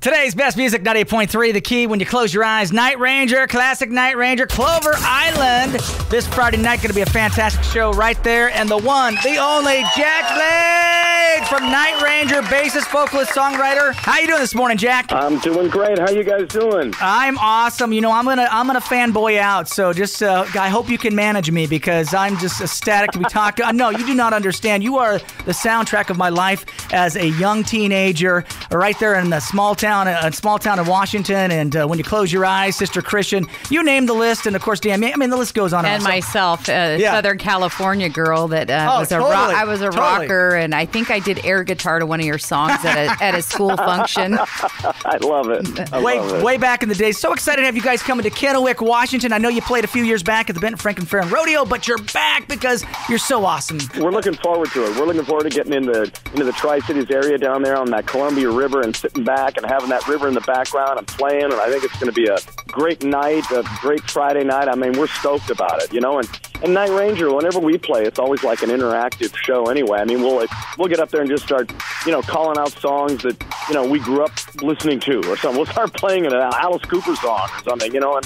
Today's best music, 98.3, The Key, When You Close Your Eyes. Night Ranger, classic Night Ranger, Clover Island. This Friday night going to be a fantastic show right there. And the one, the only, Jack Blade from Night Ranger, bassist, vocalist, songwriter. How you doing this morning, Jack? I'm doing great. How you guys doing? I'm awesome. You know, I'm gonna fanboy out. So just, I hope you can manage me because I'm just ecstatic to be talking. No, you do not understand. You are the soundtrack of my life as a young teenager, right there in the small town in Washington, and When You Close Your Eyes, Sister Christian, you name the list, and of course, Damn Yankees. I mean, the list goes on. And myself, Southern California girl that was I was a rocker, and I think I did air guitar to one of your songs at a school function. I love it. Way back in the day. So excited to have you guys coming to Kennewick, Washington. I know you played a few years back at the Benton Franklin Fair and Rodeo, but you're back because you're so awesome. We're looking forward to it. We're looking forward to getting into the Tri-Cities area down there on that Columbia River and sitting back and having that river in the background and playing, and I think it's going to be a great night, a great Friday night. I mean, we're stoked about it, you know, and Night Ranger, whenever we play, it's always like an interactive show anyway. I mean, we'll get up there and just start, you know, calling out songs that, you know, we grew up listening to or something. We'll start playing an Alice Cooper song or something, you know,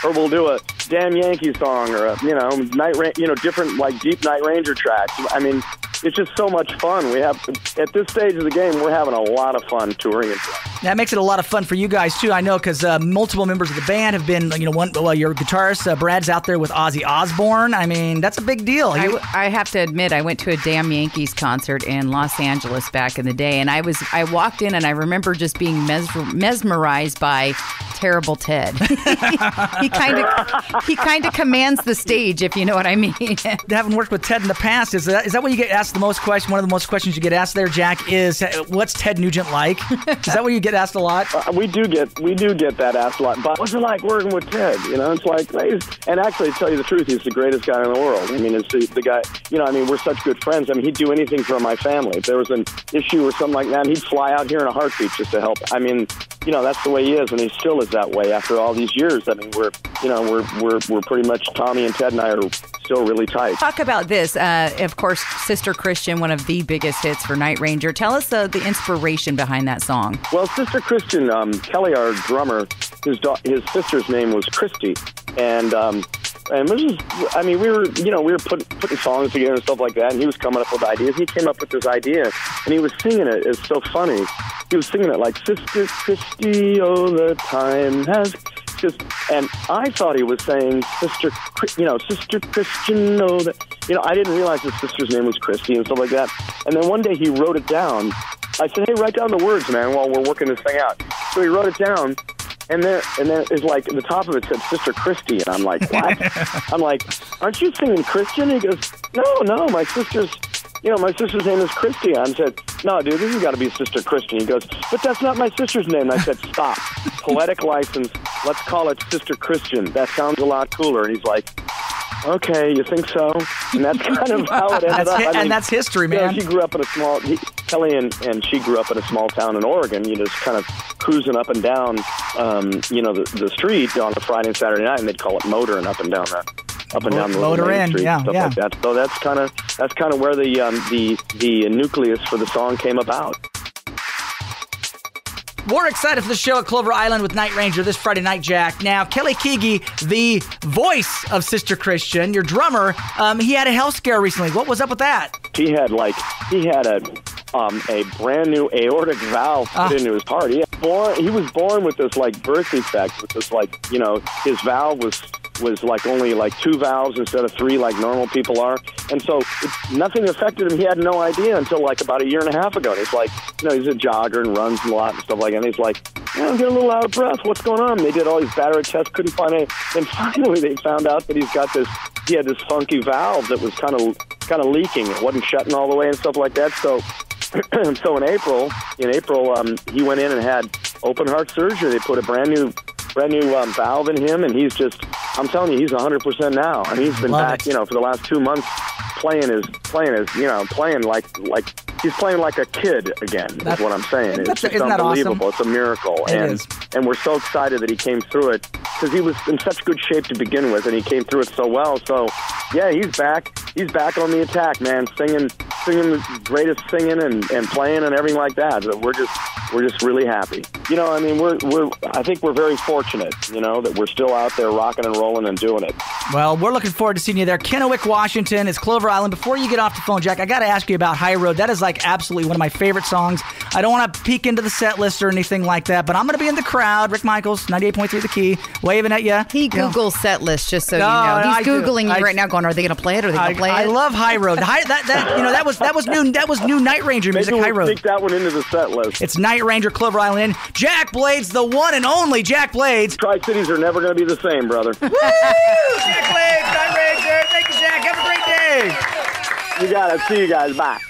or we'll do a Damn Yankees song or a, you know, different, like, deep Night Ranger tracks. I mean, it's just so much fun. We have, at this stage of the game, we're having a lot of fun touring and playing. That makes it a lot of fun for you guys, too. I know, because multiple members of the band have been, you know, your guitarist, Brad's out there with Ozzy Osbourne. I mean, that's a big deal. I have to admit, I went to a Damn Yankees concert in Los Angeles back in the day, and I walked in, and I remember just being mesmerized by Terrible Ted. He kind of commands the stage, if you know what I mean. Having worked with Ted in the past, is that what you get asked the most question? One of the most questions you get asked there, Jack, is what's Ted Nugent like? Is that what you get asked a lot? We do get that asked a lot. But what's it like working with Ted? You know, it's like, and actually, to tell you the truth, he's the greatest guy in the world. I mean, it's the guy. You know, I mean, we're such good friends. I mean, he'd do anything for my family. If there was an issue or something like that, he'd fly out here in a heartbeat just to help. I mean, you know, that's the way he is, and he still is that way after all these years. I mean, we're pretty much, Tommy and Ted and I are still really tight. Talk about this. Of course, Sister Christian, one of the biggest hits for Night Ranger. Tell us the inspiration behind that song. Well, Sister Christian, Kelly, our drummer, his sister's name was Christy, and this is, I mean, we were putting songs together and stuff like that, and he was coming up with ideas. He came up with this idea, and he was singing it. It's so funny. He was singing it like, Sister Christy, oh, the time has just, and I thought he was saying Sister Christian, oh, that, you know, I didn't realize his sister's name was Christy and stuff like that. And then one day he wrote it down. I said, hey, write down the words, man, while we're working this thing out. So he wrote it down. And then it's like, the top of it said Sister Christy, and I'm like, what? I'm like, aren't you singing Christian? He goes, no, my sister's name is Christy. I said, no, dude, this has got to be Sister Christian. He goes, but that's not my sister's name. And I said, stop. Poetic license. Let's call it Sister Christian. That sounds a lot cooler. And he's like, okay, you think so? And that's kind of how it ended up. And that's history, man. You know, she grew up in Kelly and she grew up in a small town in Oregon, you know, just kind of cruising up and down, the street on a Friday and Saturday night, and they'd call it motoring up and down the motor main in, street, yeah, stuff like that. So that's kind of where the nucleus for the song came about. We're excited for the show at Clover Island with Night Ranger this Friday night, Jack. Now, Kelly Keagy, the voice of Sister Christian, your drummer, he had a health scare recently. What was up with that? He had a brand new aortic valve put into his heart. He was born with this like birth defect, with this like, you know, his valve was like only like 2 valves instead of 3 like normal people are. And so nothing affected him. He had no idea until like about a year and a half ago. And he's like, you know, he's a jogger and runs a lot and stuff like that. And he's like, yeah, I'm getting a little out of breath. What's going on? And they did all these battery tests, couldn't find anything. And finally they found out that he had this funky valve that was kind of leaking. It wasn't shutting all the way and stuff like that. So in April, he went in and had open heart surgery. They put a brand new valve in him, and he's just, I'm telling you, he's 100% now. And he's been back, you know, for the last 2 months playing like a kid again, is what I'm saying. It's just unbelievable. Awesome? It's a miracle. And we're so excited that he came through it, because he was in such good shape to begin with, and he came through it so well. So, yeah, he's back. He's back on the attack, man, singing the greatest singing and playing and everything like that. We're we're just really happy. You know, I mean, I think we're very fortunate, you know, that we're still out there rocking and rolling and doing it. Well, we're looking forward to seeing you there. Kennewick, Washington. It's Clover Island. Before you get off the phone, Jack, I got to ask you about High Road. That is like absolutely one of my favorite songs. I don't want to peek into the set list or anything like that, but I'm going to be in the crowd. Rick Michaels, 98.3 The Key, waving at you. He Googles set list, just so you know. He's Googling you right now going, are they going to play it? Are they going to play it? I love High Road. That was new Night Ranger music. Maybe High Road. Sneak that one into the set list. It's Night Ranger, Clover Island. Jack Blades, the one and only Jack Blades. Tri-Cities are never going to be the same, brother. Woo! Jack Blades, Night Ranger. Thank you, Jack. Have a great day. You got it. See you guys. Bye.